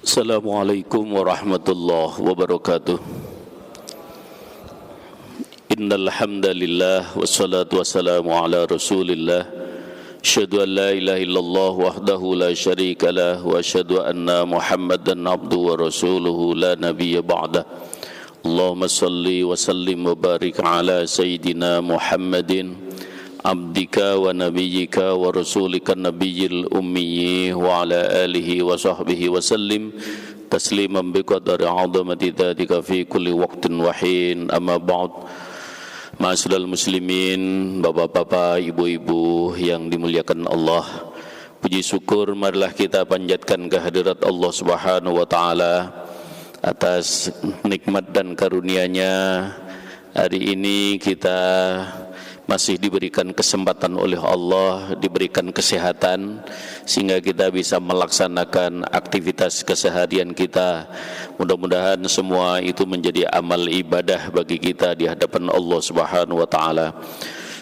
Assalamualaikum warahmatullahi wabarakatuh. Innal hamdalillah wassalatu wassalamu ala Rasulillah. Asyhadu an la ilaha illallah wahdahu la syarika lah wa asyhadu anna Muhammadan abduhu wa rasuluhu la nabiyya ba'dah. Allahumma salli wa sallim wa barik ala sayyidina Muhammadin abdika wa nabiyyika wa rasulika nabiyil ummi wa ala alihi wa sahbihi wa sallim tasliman biqadari 'azamati dzatika fi kulli waqtin wa hin. Amma ba'd. Ma'asyiral muslimin, bapak-bapak, ibu-ibu yang dimuliakan Allah, puji syukur marilah kita panjatkan kehadirat Allah Subhanahu wa taala atas nikmat dan karunia-Nya. Hari ini kita masih diberikan kesempatan oleh Allah, diberikan kesehatan sehingga kita bisa melaksanakan aktivitas keseharian kita. Mudah-mudahan semua itu menjadi amal ibadah bagi kita di hadapan Allah Subhanahu wa taala.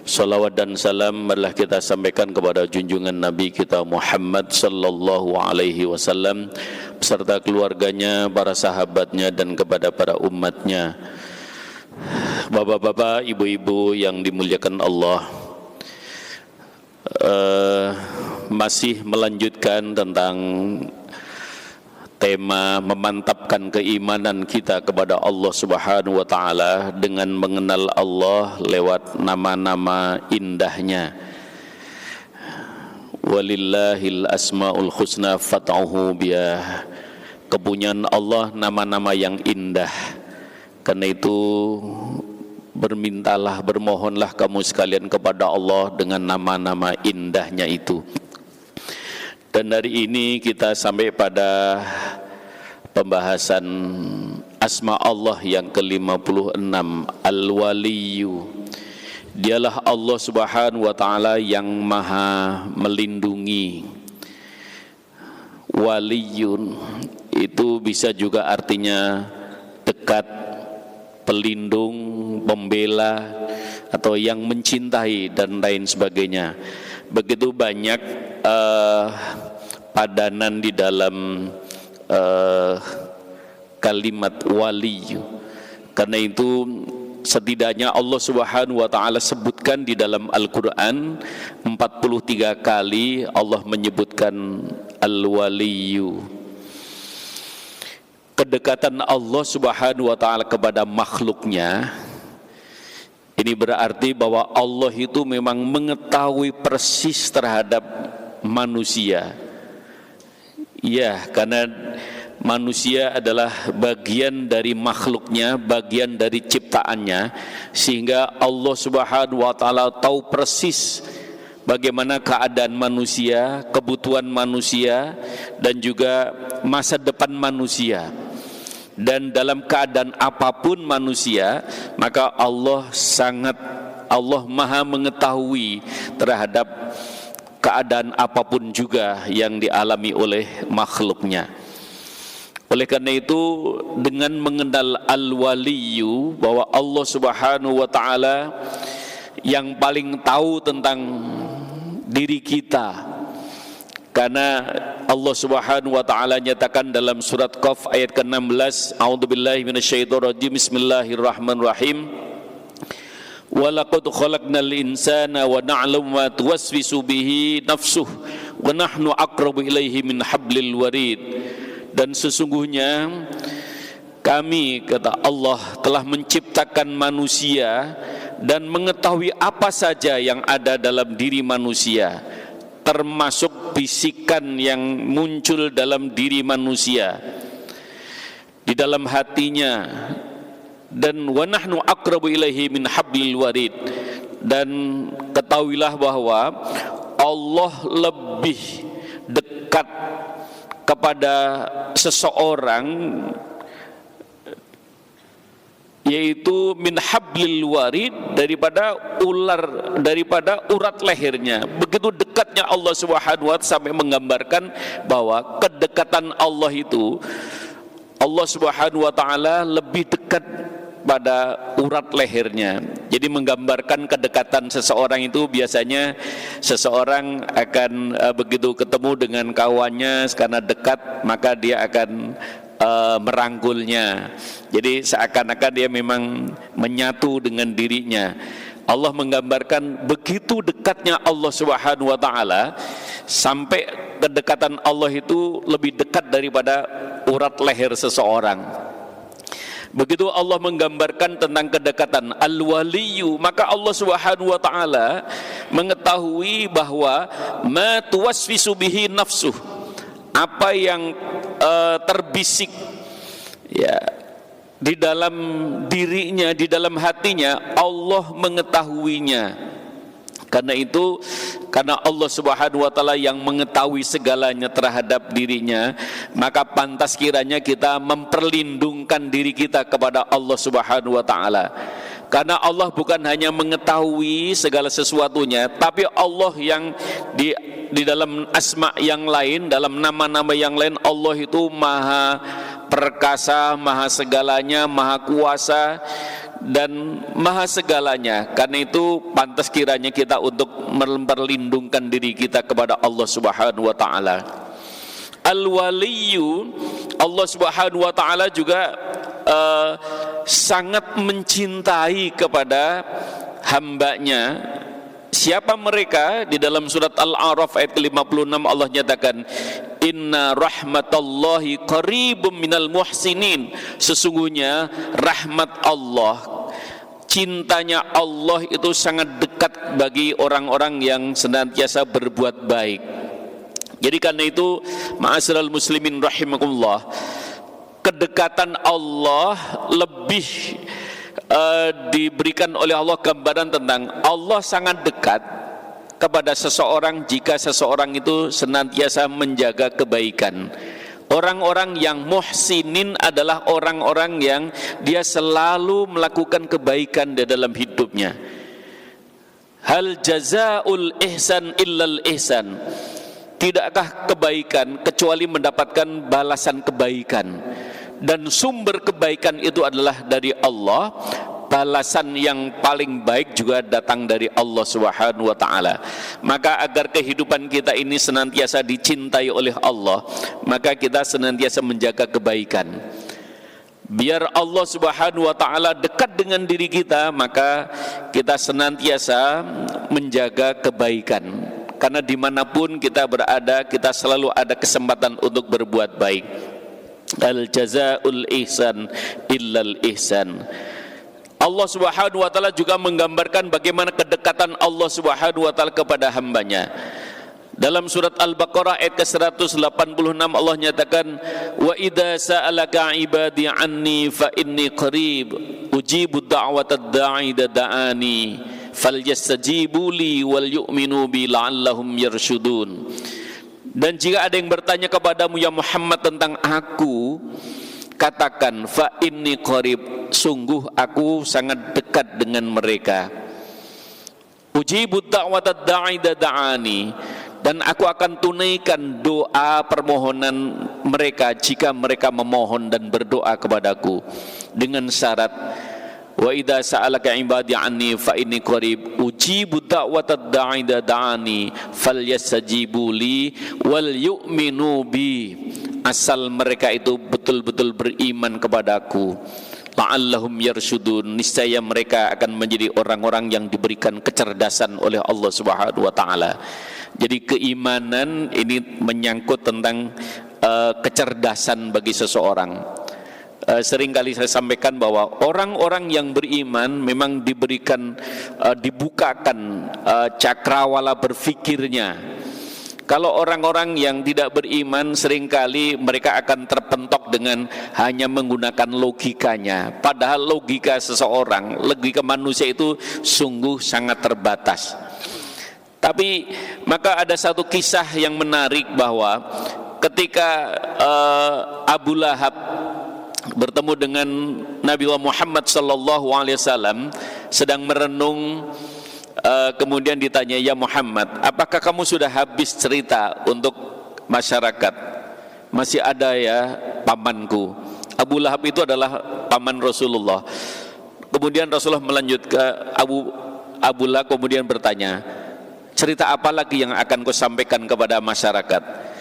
Salawat dan salam marilah kita sampaikan kepada junjungan Nabi kita Muhammad sallallahu alaihi wasallam beserta keluarganya, para sahabatnya dan kepada para umatnya. Bapak-bapak, ibu-ibu yang dimuliakan Allah, masih melanjutkan tentang tema memantapkan keimanan kita kepada Allah Subhanahu wa taala dengan mengenal Allah lewat nama-nama indahnya. Walillahil asmaul husna fad'uhu biyah. Kepunyaan Allah nama-nama yang indah. Karena itu bermintalah, bermohonlah kamu sekalian kepada Allah dengan nama-nama indahnya itu. Dan hari ini kita sampai pada pembahasan asma Allah yang ke-56, Al-Waliyu. Dialah Allah Subhanahu wa taala yang maha melindungi. Waliyun itu bisa juga artinya dekat, pelindung, pembela, atau yang mencintai dan lain sebagainya. Begitu banyak padanan di dalam kalimat wali. Karena itu setidaknya Allah Subhanahu wa taala sebutkan di dalam Al-Qur'an 43 kali Allah menyebutkan Al-Waliyu. Kedekatan Allah Subhanahu wa taala kepada makhluknya ini berarti bahwa Allah itu memang mengetahui persis terhadap manusia. Ya, karena manusia adalah bagian dari makhluknya, bagian dari ciptaannya, sehingga Allah Subhanahu wa taala tahu persis bagaimana keadaan manusia, kebutuhan manusia, dan juga masa depan manusia. Dan dalam keadaan apapun manusia, maka Allah maha mengetahui terhadap keadaan apapun juga yang dialami oleh makhluknya. Oleh karena itu, dengan mengenal Al-Waliyu, bahwa Allah Subhanahu wa taala yang paling tahu tentang diri kita. Karena Allah Subhanahu wa taala nyatakan dalam surat Qaf ayat ke-16, A'udzubillahi minasyaitonirrajim, Bismillahirrahmanirrahim. Wa laqad khalaqnal insana wa na'lamu ma tuwaswisu bihi nafsuh wa nahnu aqrabu ilaihi min hablil warid. Dan sesungguhnya kami, kata Allah, telah menciptakan manusia dan mengetahui apa saja yang ada dalam diri manusia, termasuk bisikan yang muncul dalam diri manusia, di dalam hatinya. Dan wa nahnu aqrabu ilaihi min hablil warid. Dan ketahuilah bahwa Allah lebih dekat kepada seseorang, yaitu min hablil warid, daripada urat lehernya. Begitu dekatnya Allah Subhanahu wa taala, sampai menggambarkan bahwa kedekatan Allah itu, Allah Subhanahu wa taala lebih dekat pada urat lehernya. Jadi menggambarkan kedekatan seseorang itu biasanya seseorang akan begitu ketemu dengan kawannya karena dekat maka dia akan merangkulnya. Jadi seakan-akan dia memang menyatu dengan dirinya. Allah menggambarkan begitu dekatnya Allah Subhanahu wa taala sampai kedekatan Allah itu lebih dekat daripada urat leher seseorang. Begitu Allah menggambarkan tentang kedekatan al-waliyu, maka Allah Subhanahu wa taala mengetahui bahwa ma tuwaswisu bihi nafsuh, apa yang terbisik ya di dalam dirinya, di dalam hatinya, Allah mengetahuinya. Karena itu, karena Allah Subhanahu wa taala yang mengetahui segalanya terhadap dirinya, maka pantas kiranya kita memperlindungkan diri kita kepada Allah Subhanahu wa taala. Karena Allah bukan hanya mengetahui segala sesuatunya, tapi Allah yang di dalam asma yang lain, dalam nama-nama yang lain, Allah itu maha perkasa, maha segalanya, maha kuasa dan maha segalanya. Karena itu pantas kiranya kita untuk memperlindungkan diri kita kepada Allah Subhanahu wa taala. Al-Waliyu, Allah Subhanahu wa taala juga sangat mencintai kepada hambanya. Siapa mereka? Di dalam surat Al-A'raf ayat ke-56 Allah nyatakan, inna rahmatallahi qaribum minal muhsinin. Sesungguhnya rahmat Allah, cintanya Allah itu sangat dekat bagi orang-orang yang senantiasa berbuat baik. Jadi karena itu, ma'asyiral muslimin rahimakumullah, kedekatan Allah lebih diberikan oleh Allah gambaran tentang Allah sangat dekat kepada seseorang jika seseorang itu senantiasa menjaga kebaikan. Orang-orang yang muhsinin adalah orang-orang yang dia selalu melakukan kebaikan di dalam hidupnya. Hal jazaul ihsan illal ihsan. Tidakkah kebaikan kecuali mendapatkan balasan kebaikan, dan sumber kebaikan itu adalah dari Allah. Balasan yang paling baik juga datang dari Allah Subhanahu wa taala. Maka agar kehidupan kita ini senantiasa dicintai oleh Allah, maka kita senantiasa menjaga kebaikan. Biar Allah Subhanahu wa taala dekat dengan diri kita, maka kita senantiasa menjaga kebaikan. Karena dimanapun kita berada, kita selalu ada kesempatan untuk berbuat baik. Al jazaul ihsan illal ihsan. Allah Subhanahu wa taala juga menggambarkan bagaimana kedekatan Allah Subhanahu wa taala kepada hambanya. Dalam surat Al-Baqarah ayat ke-186 Allah nyatakan, wa idza sa'alaka ibadi anni fa inni qarib ujibu da'watad da'i da'ani falyastajibu li wal yu'minu bi la'allahum yarshudun. Dan jika ada yang bertanya kepadamu ya Muhammad tentang aku, katakan fa inni qarib, sungguh aku sangat dekat dengan mereka. Ujibu da'watad da'i da'ani, dan aku akan tunaikan doa permohonan mereka jika mereka memohon dan berdoa kepadaku dengan syarat wa idza sa'alaka ibadi anni fa inni qarib ujibu da'watad da'i da'ani falyastajibu li wal yu'minu bi, asal mereka itu betul-betul beriman kepadaku, la'allahum yarshudun, niscaya mereka akan menjadi orang-orang yang diberikan kecerdasan oleh Allah Subhanahu wa taala. Jadi keimanan ini menyangkut tentang kecerdasan bagi seseorang. Seringkali saya sampaikan bahwa orang-orang yang beriman memang diberikan dibukakan cakrawala berfikirnya. Kalau orang-orang yang tidak beriman, seringkali mereka akan terpentok dengan hanya menggunakan logikanya. Padahal logika seseorang, logika manusia itu sungguh sangat terbatas. Tapi maka ada satu kisah yang menarik bahwa ketika Abu Lahab bertemu dengan Nabi Muhammad SAW sedang merenung, kemudian ditanya, ya Muhammad, apakah kamu sudah habis cerita untuk masyarakat? Masih ada ya pamanku. Abu Lahab itu adalah paman Rasulullah. Kemudian Rasulullah melanjut ke Abu Lahab, kemudian bertanya, cerita apa lagi yang akan kau sampaikan kepada masyarakat?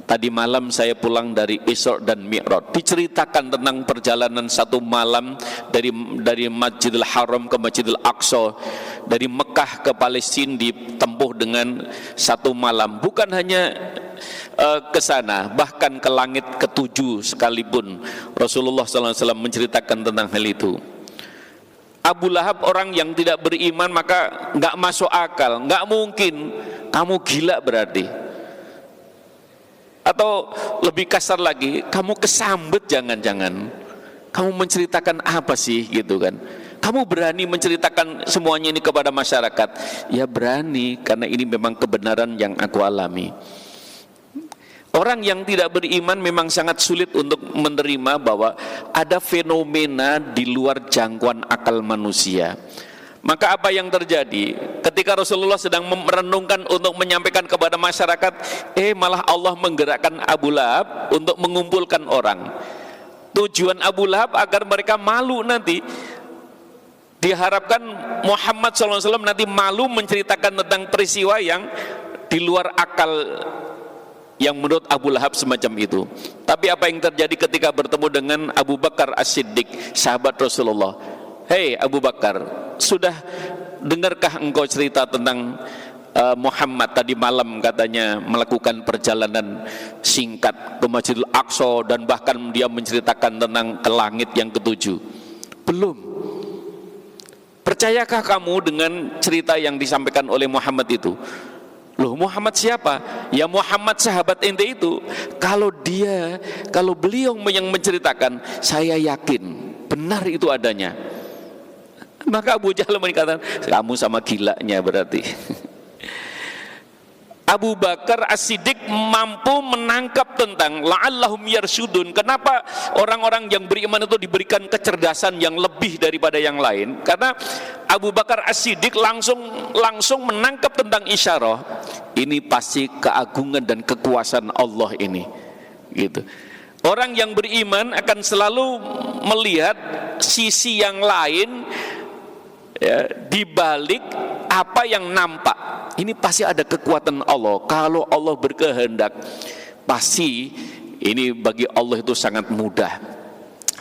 Tadi malam saya pulang dari Isra dan Mi'raj. Diceritakan tentang perjalanan satu malam dari Masjidil Haram ke Masjidil Aqsa, dari Mekah ke Palestina ditempuh dengan satu malam. Bukan hanya ke sana, bahkan ke langit ketujuh sekalipun Rasulullah SAW menceritakan tentang hal itu. Abu Lahab orang yang tidak beriman, maka nggak masuk akal, nggak mungkin, kamu gila berarti. Atau lebih kasar lagi, kamu kesambet jangan-jangan. Kamu menceritakan apa sih gitu kan? Kamu berani menceritakan semuanya ini kepada masyarakat? Ya berani, karena ini memang kebenaran yang aku alami. Orang yang tidak beriman memang sangat sulit untuk menerima bahwa ada fenomena di luar jangkauan akal manusia. Maka apa yang terjadi ketika Rasulullah sedang merenungkan untuk menyampaikan kepada masyarakat, malah Allah menggerakkan Abu Lahab untuk mengumpulkan orang. Tujuan Abu Lahab agar mereka malu nanti. Diharapkan Muhammad SAW nanti malu menceritakan tentang peristiwa yang di luar akal, yang menurut Abu Lahab semacam itu. Tapi apa yang terjadi ketika bertemu dengan Abu Bakar As-Siddiq, sahabat Rasulullah? Hei Abu Bakar, sudah dengarkah engkau cerita tentang Muhammad tadi malam katanya melakukan perjalanan singkat ke Masjidil Aqsa dan bahkan dia menceritakan tentang ke langit yang ketujuh? Belum. Percayakah kamu dengan cerita yang disampaikan oleh Muhammad itu? Loh, Muhammad siapa? Ya Muhammad sahabat ente itu. Kalau beliau yang menceritakan, saya yakin benar itu adanya. Maka Abu Jahal mengatakan, kamu sama gilanya berarti. Abu Bakar As-Siddiq mampu menangkap tentang la'allahum yarsudun. Kenapa orang-orang yang beriman itu diberikan kecerdasan yang lebih daripada yang lain? Karena Abu Bakar As-Siddiq langsung menangkap tentang isyarah. Ini pasti keagungan dan kekuasaan Allah ini. Gitu. Orang yang beriman akan selalu melihat sisi yang lain, ya, di balik apa yang nampak. Ini pasti ada kekuatan Allah. Kalau Allah berkehendak, pasti ini bagi Allah itu sangat mudah.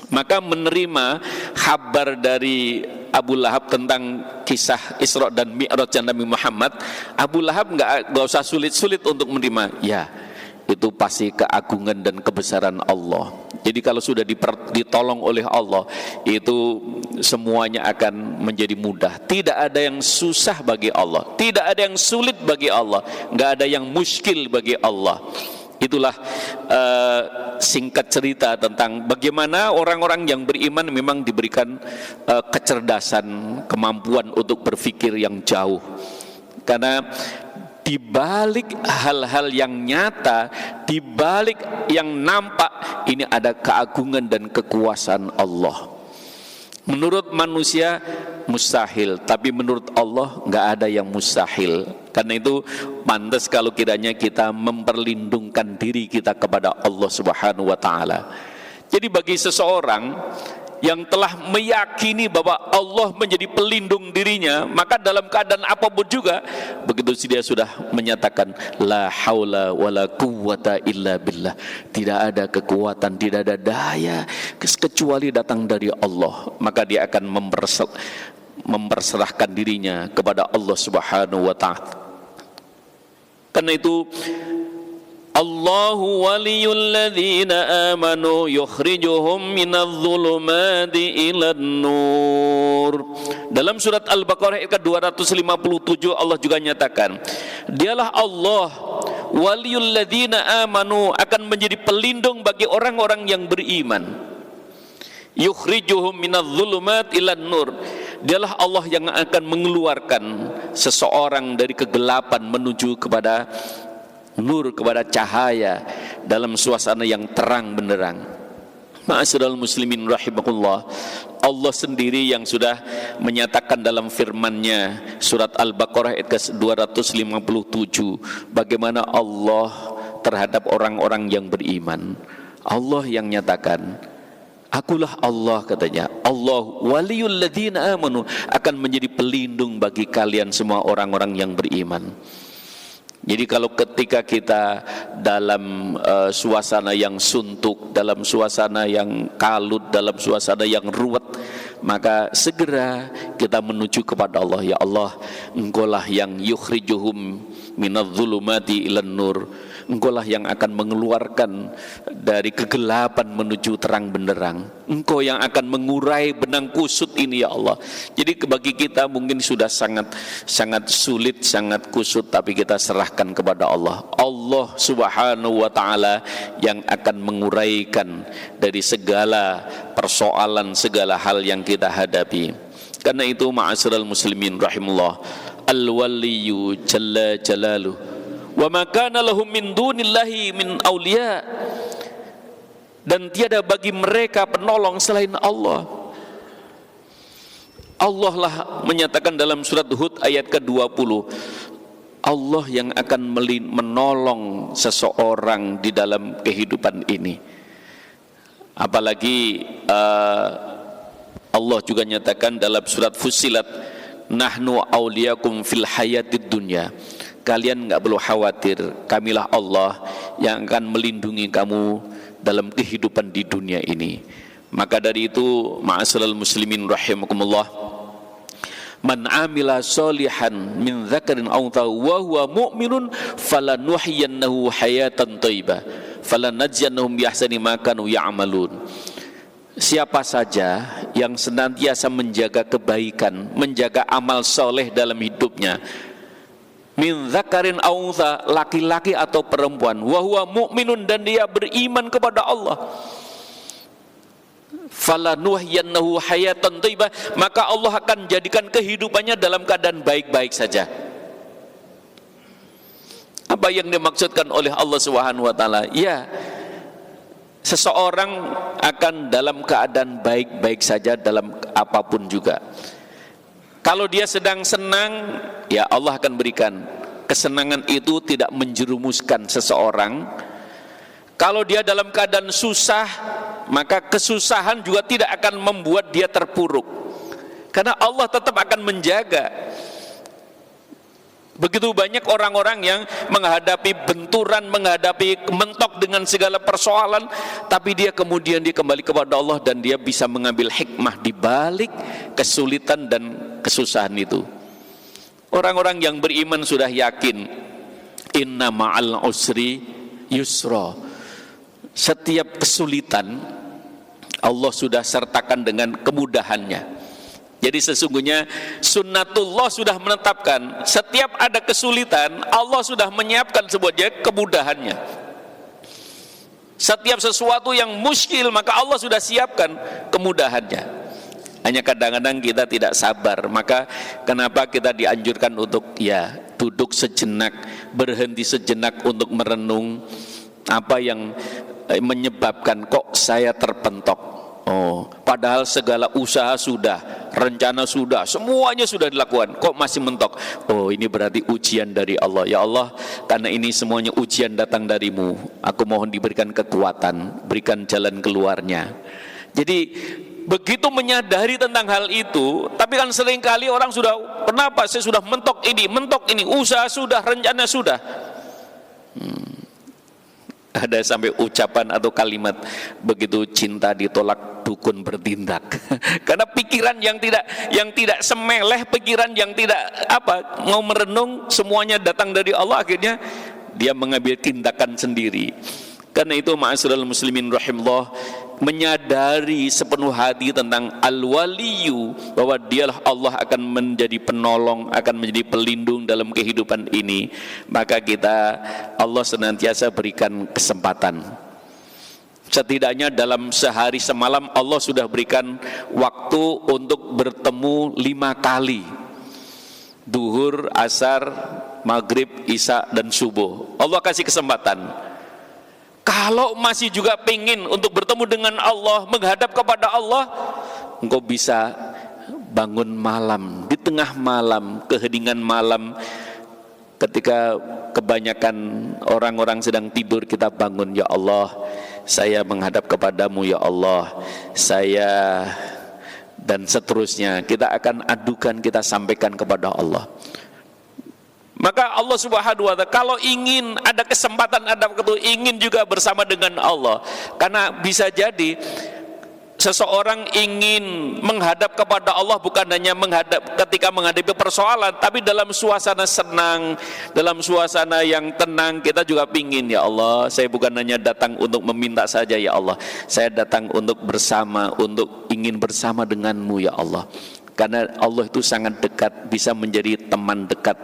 Maka menerima kabar dari Abu Lahab tentang kisah Isra dan Mi'raj Nabi Muhammad, Abu Lahab nggak usah sulit-sulit untuk menerima. Ya, itu pasti keagungan dan kebesaran Allah. Jadi kalau sudah ditolong oleh Allah, itu semuanya akan menjadi mudah. Tidak ada yang susah bagi Allah, tidak ada yang sulit bagi Allah, nggak ada yang muskil bagi Allah. Itulah singkat cerita tentang bagaimana orang-orang yang beriman memang diberikan kecerdasan, kemampuan untuk berpikir yang jauh. Karena di balik hal-hal yang nyata, di balik yang nampak, ini ada keagungan dan kekuasaan Allah. Menurut manusia mustahil, tapi menurut Allah nggak ada yang mustahil. Karena itu pantas kalau kiranya kita memperlindungkan diri kita kepada Allah Subhanahu wa taala. Jadi bagi seseorang yang telah meyakini bahwa Allah menjadi pelindung dirinya, maka dalam keadaan apapun juga, begitu dia sudah menyatakan la haula wala quwwata illa billah, tidak ada kekuatan, tidak ada daya kecuali datang dari Allah, maka dia akan memperserahkan dirinya kepada Allah Subhanahu wa ta'ala. Karena itu Allahu waliyul ladzina amanu yukhrijuhum minadh dhulumati ilan nur. Dalam surat Al-Baqarah ayat 257 Allah juga nyatakan, dialah Allah waliyul ladzina amanu, akan menjadi pelindung bagi orang-orang yang beriman. Yukhrijuhum minadh dhulumati ilan nur. Dialah Allah yang akan mengeluarkan seseorang dari kegelapan menuju kepada nur, kepada cahaya dalam suasana yang terang benderang. Ma'asyiral muslimin rahimakumullah, Allah sendiri yang sudah menyatakan dalam firman-Nya surat Al-Baqarah ayat 257 bagaimana Allah terhadap orang-orang yang beriman. Allah yang nyatakan, Akulah Allah, katanya. Allah waliyul ladzina amanu, akan menjadi pelindung bagi kalian semua orang-orang yang beriman. Jadi kalau ketika kita dalam suasana yang suntuk, dalam suasana yang kalut, dalam suasana yang ruwet, maka segera kita menuju kepada Allah. Ya Allah, Engkaulah yang yukhrijuhum minadh-dhulumati ilan nur. Engkaulah yang akan mengeluarkan dari kegelapan menuju terang benderang. Engkau yang akan mengurai benang kusut ini, ya Allah. Jadi bagi kita mungkin sudah sangat sulit, sangat kusut, tapi kita serahkan kepada Allah. Allah Subhanahu wa ta'ala yang akan menguraikan dari segala persoalan, segala hal yang kita hadapi. Karena itu ma'asyiral muslimin rahimullah, al-waliyyu jalla jalaluh wa ma kana lahum min dunillahi min awliya, dan tiada bagi mereka penolong selain Allah. Allah lah menyatakan dalam surat Hud ayat ke-20, Allah yang akan menolong seseorang di dalam kehidupan ini. Apalagi Allah juga nyatakan dalam surat Fussilat, nahnu auliyakum fil hayatid dunya. Kalian enggak perlu khawatir, kamilah Allah yang akan melindungi kamu dalam kehidupan di dunia ini. Maka dari itu ma'asyiral muslimin rahimakumullah, man amila sholihan min dzakarin aw untha wa huwa mu'minun falanuhyiyannahu hayatan thayyibah falanajziyannahum bi ahsani ma kanu ya'malun. Siapa saja yang senantiasa menjaga kebaikan, menjaga amal soleh dalam hidupnya, min dzakarin aw untha, laki-laki atau perempuan, wa huwa mu'minun, dan dia beriman kepada Allah, falanuhyiyannahu hayatan thayyibah, maka Allah akan jadikan kehidupannya dalam keadaan baik-baik saja. Apa yang dimaksudkan oleh Allah Subhanahu wa taala? Ya, seseorang akan dalam keadaan baik-baik saja dalam apapun juga. Kalau dia sedang senang, ya Allah akan berikan kesenangan itu tidak menjerumuskan seseorang. Kalau dia dalam keadaan susah, maka kesusahan juga tidak akan membuat dia terpuruk, karena Allah tetap akan menjaga. Begitu banyak orang-orang yang menghadapi benturan, menghadapi mentok dengan segala persoalan, tapi dia kemudian dia kembali kepada Allah dan dia bisa mengambil hikmah di balik kesulitan dan kesusahan itu. Orang-orang yang beriman sudah yakin, inna ma'al usri yusra. Setiap kesulitan Allah sudah sertakan dengan kemudahannya. Jadi sesungguhnya sunnatullah sudah menetapkan, setiap ada kesulitan Allah sudah menyiapkan sebuah kemudahannya. Setiap sesuatu yang muskil maka Allah sudah siapkan kemudahannya. Hanya kadang-kadang kita tidak sabar. Maka kenapa kita dianjurkan untuk ya duduk sejenak, berhenti sejenak untuk merenung apa yang menyebabkan kok saya terpentok. Oh, padahal segala usaha sudah, rencana sudah, semuanya sudah dilakukan, kok masih mentok. Oh, ini berarti ujian dari Allah. Ya Allah, karena ini semuanya ujian datang darimu, aku mohon diberikan kekuatan, berikan jalan keluarnya. Jadi begitu menyadari tentang hal itu, tapi kan seringkali orang sudah, kenapa saya sudah mentok ini, usaha sudah, rencana sudah. Ada sampai ucapan atau kalimat, begitu cinta ditolak dukun bertindak. Karena pikiran yang tidak semeleh, pikiran yang tidak mau merenung, semuanya datang dari Allah, akhirnya dia mengambil tindakan sendiri. Karena itu ma'asyiral muslimin rahimullah, menyadari sepenuh hati tentang al-waliyu, bahwa dialah Allah akan menjadi penolong, akan menjadi pelindung dalam kehidupan ini, maka kita Allah senantiasa berikan kesempatan. Setidaknya dalam sehari semalam Allah sudah berikan waktu untuk bertemu 5 kali, duhur, asar, maghrib, isya, dan subuh. Allah kasih kesempatan. Kalau masih juga pengen untuk bertemu dengan Allah, menghadap kepada Allah, engkau bisa bangun malam, di tengah malam, keheningan malam, ketika kebanyakan orang-orang sedang tidur, kita bangun. Ya Allah, saya menghadap kepadamu ya Allah, saya, dan seterusnya kita akan adukan, kita sampaikan kepada Allah. Maka Allah Subhanahu wa ta'ala kalau ingin ada kesempatan, ada waktu, ingin juga bersama dengan Allah. Karena bisa jadi seseorang ingin menghadap kepada Allah bukan hanya menghadap ketika menghadapi persoalan, tapi dalam suasana senang, dalam suasana yang tenang. Kita juga pingin, ya Allah, saya bukan hanya datang untuk meminta saja ya Allah, saya datang untuk bersama, untuk ingin bersama denganmu ya Allah. Karena Allah itu sangat dekat, bisa menjadi teman dekat.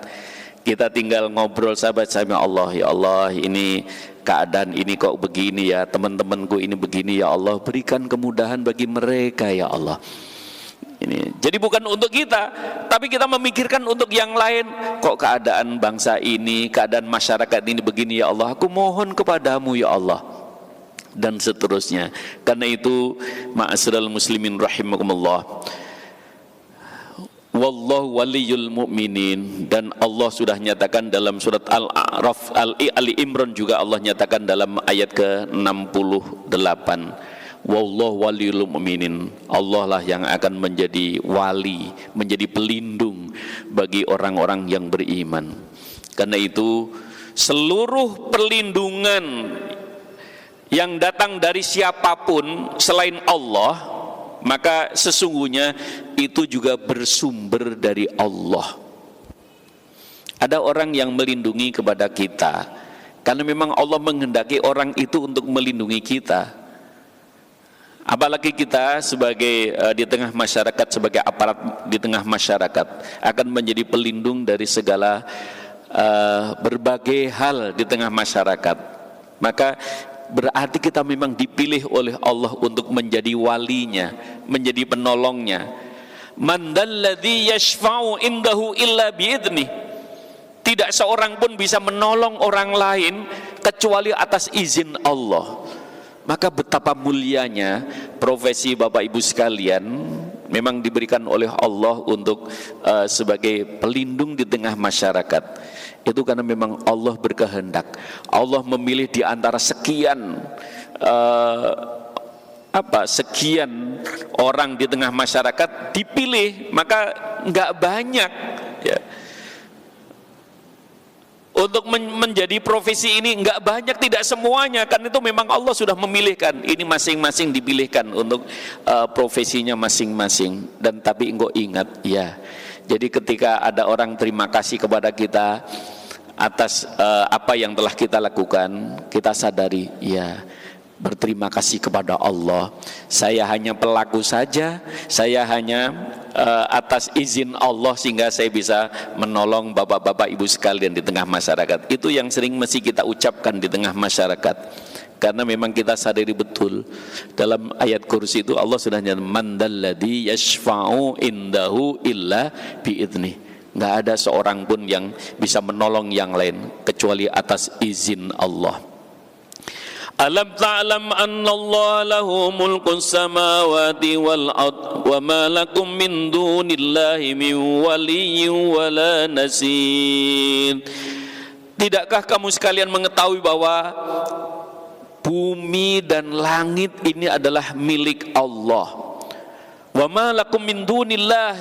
Kita tinggal ngobrol sahabat sama Allah, ya Allah, ini keadaan ini kok begini ya, teman-temanku ini begini ya Allah, berikan kemudahan bagi mereka ya Allah. Ini jadi bukan untuk kita, tapi kita memikirkan untuk yang lain. Kok keadaan bangsa ini, keadaan masyarakat ini begini ya Allah, aku mohon kepadamu ya Allah, dan seterusnya. Karena itu ma'asyiral muslimin rahimakumullah, wallahu waliyul mu'minin, dan Allah sudah nyatakan dalam surat Al-A'raf, Ali Imran juga Allah nyatakan dalam ayat ke-68, wallahu waliyul mu'minin, Allah lah yang akan menjadi wali, menjadi pelindung bagi orang-orang yang beriman. Karena itu seluruh perlindungan yang datang dari siapapun selain Allah, maka sesungguhnya itu juga bersumber dari Allah. Ada orang yang melindungi kepada kita karena memang Allah menghendaki orang itu untuk melindungi kita. Apalagi kita sebagai di tengah masyarakat, sebagai aparat di tengah masyarakat, akan menjadi pelindung dari segala berbagai hal di tengah masyarakat. Maka berarti kita memang dipilih oleh Allah untuk menjadi walinya, menjadi penolongnya. Man dzalladzi yashfa'u indahu illa biidnih. Tidak seorang pun bisa menolong orang lain kecuali atas izin Allah. Maka betapa mulianya profesi Bapak Ibu sekalian, memang diberikan oleh Allah untuk sebagai pelindung di tengah masyarakat. Itu karena memang Allah berkehendak. Allah memilih di antara sekian sekian orang di tengah masyarakat, dipilih, maka nggak banyak ya. Untuk menjadi profesi ini nggak banyak, tidak semuanya, kan itu memang Allah sudah memilihkan. Ini masing-masing dipilihkan untuk profesinya masing-masing. Dan tapi engkau ingat ya, jadi ketika ada orang terima kasih kepada kita atas apa yang telah kita lakukan, kita sadari ya, berterima kasih kepada Allah. Saya hanya pelaku saja, saya hanya atas izin Allah sehingga saya bisa menolong bapak-bapak ibu sekalian di tengah masyarakat. Itu yang sering mesti kita ucapkan di tengah masyarakat. Karena memang kita sadari betul dalam ayat kursi itu Allah sudah nyatakan, man dzalladzi yashfa'u indahu illa biidnih. Nggak ada seorang pun yang bisa menolong yang lain kecuali atas izin Allah. Alam ta'lam anna Allah lahu mulkus samawati wal ard wa ma lakum min dunillahi min waliyyin wala nasir. Tidakkah kamu sekalian mengetahui bahwa bumi dan langit ini adalah milik Allah? Wa ma lakum min dunillah,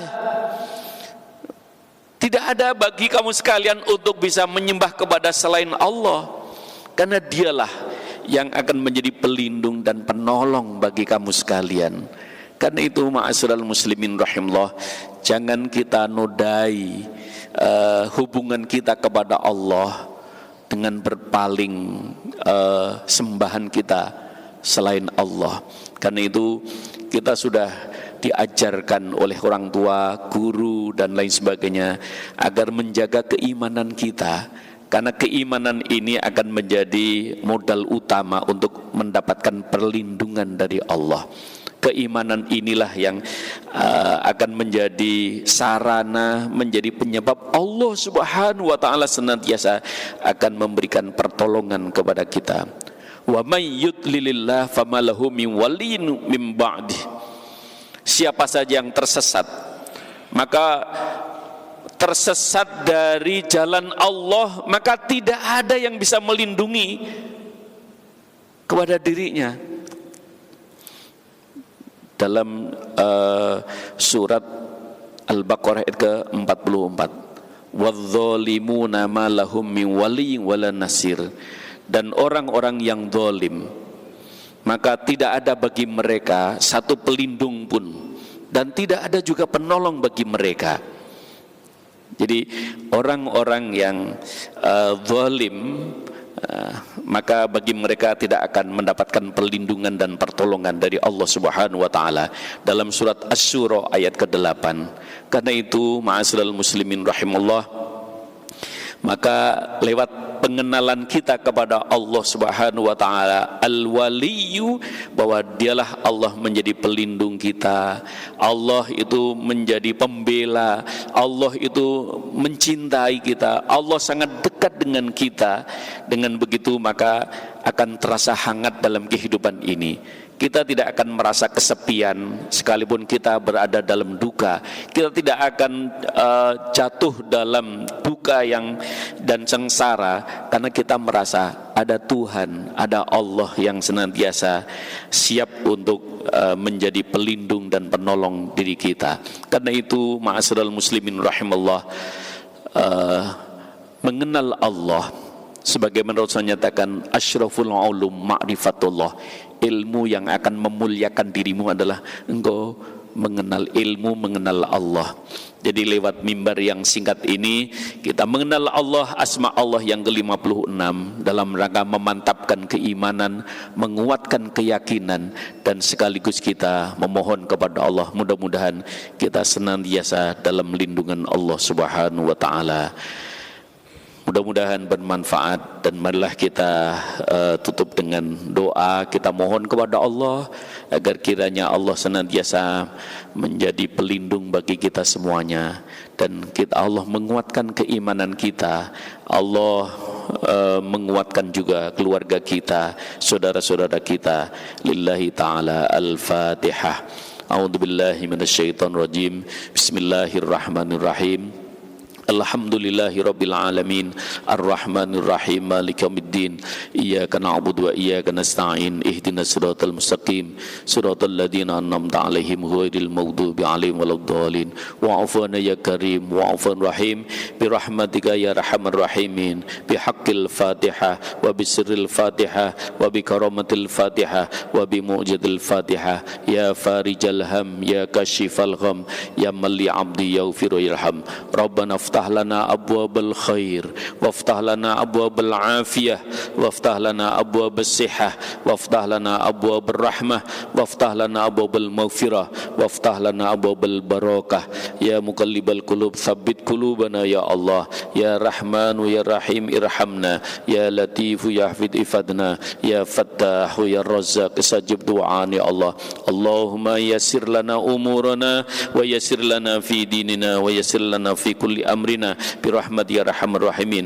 tidak ada bagi kamu sekalian untuk bisa menyembah kepada selain Allah, karena dialah yang akan menjadi pelindung dan penolong bagi kamu sekalian. Karena itu ma'asyiral muslimin rahimullah, jangan kita nodai hubungan kita kepada Allah dengan berpaling sembahan kita selain Allah. Karena itu kita sudah diajarkan oleh orang tua, guru dan lain sebagainya agar menjaga keimanan kita. Karena keimanan ini akan menjadi modal utama untuk mendapatkan perlindungan dari Allah. Keimanan inilah yang akan menjadi sarana, menjadi penyebab Allah Subhanahu wa ta'ala senantiasa akan memberikan pertolongan kepada kita. Wa may yudlilillah famalahu min waliyyin min ba'di. Siapa saja yang tersesat, maka tersesat dari jalan Allah, maka tidak ada yang bisa melindungi kepada dirinya. Dalam surat Al-Baqarah ayat ke-44, wadh-dhalimuna ma lahum min waliyyin wala nasir, dan orang-orang yang zalim maka tidak ada bagi mereka satu pelindung pun, dan tidak ada juga penolong bagi mereka. Jadi orang-orang yang zalim, maka bagi mereka tidak akan mendapatkan perlindungan dan pertolongan dari Allah Subhanahu wa taala. Dalam surat Asy-Syura ayat ke-8. Karena itu, ma'asyiral muslimin rahimallah, maka lewat pengenalan kita kepada Allah Subhanahu wa taala Al-Waliyyu, bahwa dialah Allah menjadi pelindung kita, Allah itu menjadi pembela, Allah itu mencintai kita, Allah sangat dekat dengan kita. Dengan begitu maka akan terasa hangat dalam kehidupan ini. Kita tidak akan merasa kesepian sekalipun kita berada dalam duka. Kita tidak akan jatuh dalam duka dan sengsara, karena kita merasa ada Tuhan, ada Allah yang senantiasa siap untuk menjadi pelindung dan penolong diri kita. Karena itu, ma'asyiral muslimin rahimallah, mengenal Allah, sebagaimana Rasul nyatakan, asyraful ulum ma'rifatullah, ilmu yang akan memuliakan dirimu adalah engkau mengenal ilmu, mengenal Allah. Jadi lewat mimbar yang singkat ini kita mengenal Allah, asma Allah yang ke-56, dalam rangka memantapkan keimanan, menguatkan keyakinan, dan sekaligus kita memohon kepada Allah, mudah-mudahan kita senantiasa dalam lindungan Allah Subhanahu wa taala. Mudah-mudahan bermanfaat, dan marilah kita tutup dengan doa. Kita mohon kepada Allah agar kiranya Allah senantiasa menjadi pelindung bagi kita semuanya, dan Allah menguatkan keimanan kita, Allah menguatkan juga keluarga kita, saudara-saudara kita. Lillahi ta'ala al-Fatihah. A'udzubillahi minasyaitonir rajim. Bismillahirrahmanirrahim. Alhamdulillahi rabbil alamin, arrahmanir rahim, maliki yaumiddin, iyyaka na'budu wa iyyaka nasta'in, ihdinas siratal mustaqim, siratal ladzina an'amta 'alaihim ghairil maghdubi 'alaihim waladdallin, wa'fu 'anna ya karim, wa'fu rahim, bi rahmatika ya arhamar rahimin, bi haqqil fatihah wa bi sirril fatihah wa bi karamatil fatihah wa bi mu'jizil fatihah, ya farijal ham, ya kashifal gham, ya mali 'abdi yaghfir yarham. Rabbana وافتح لنا أبواب الخير، وافتح لنا أبواب العافية، وافتح لنا أبواب الصحة، وافتح لنا أبواب الرحمة، وافتح لنا أبواب المغفرة، وافتح لنا أبواب البركة. يا مقلب القلوب ثبت قلوبنا يا الله، يا رحمن يا رحيم ارحمنا، يا لطيف يا حفيظ افدنا، يا فتاح يا رزاق استجب دعانا يا الله. اللهم يسر لنا أمورنا ويسر لنا في ديننا ويسر لنا في كل أمرنا برحمة يا أرحم الراحمين.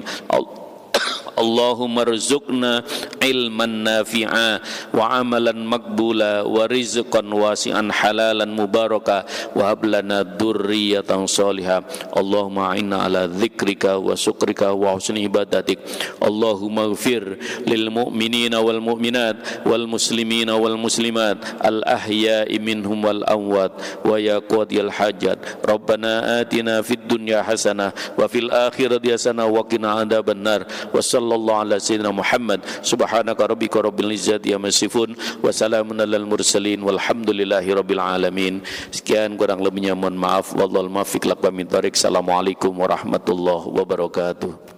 Allahumma rzuqna ilman nafi'a wa amalan maqbula wa rizqan wasi'an halalan mubaraka wa hab lana dzurriyyatan shalihah. Allahumma a'inna ala dzikrika wa syukrika wa husni ibadatik. Allahumma ighfir lil mu'minina wal mu'minat wal muslimina wal muslimat al ahya'i minhum wal amwat wa ya qadiyal hajat. Rabbana atina fid dunya hasanah wa fil akhirati hasanah wa qina adzabannar. Wa sallallahu ala sayyidina Muhammad. Subhanaka rabbika rabbil izzati amma yasifun wa salamun alal mursalin walhamdulillahi rabbil alamin. Sekian, kurang lebihnya mohon maaf. Wallahul muwaffiq. Assalamualaikum warahmatullahi wabarakatuh.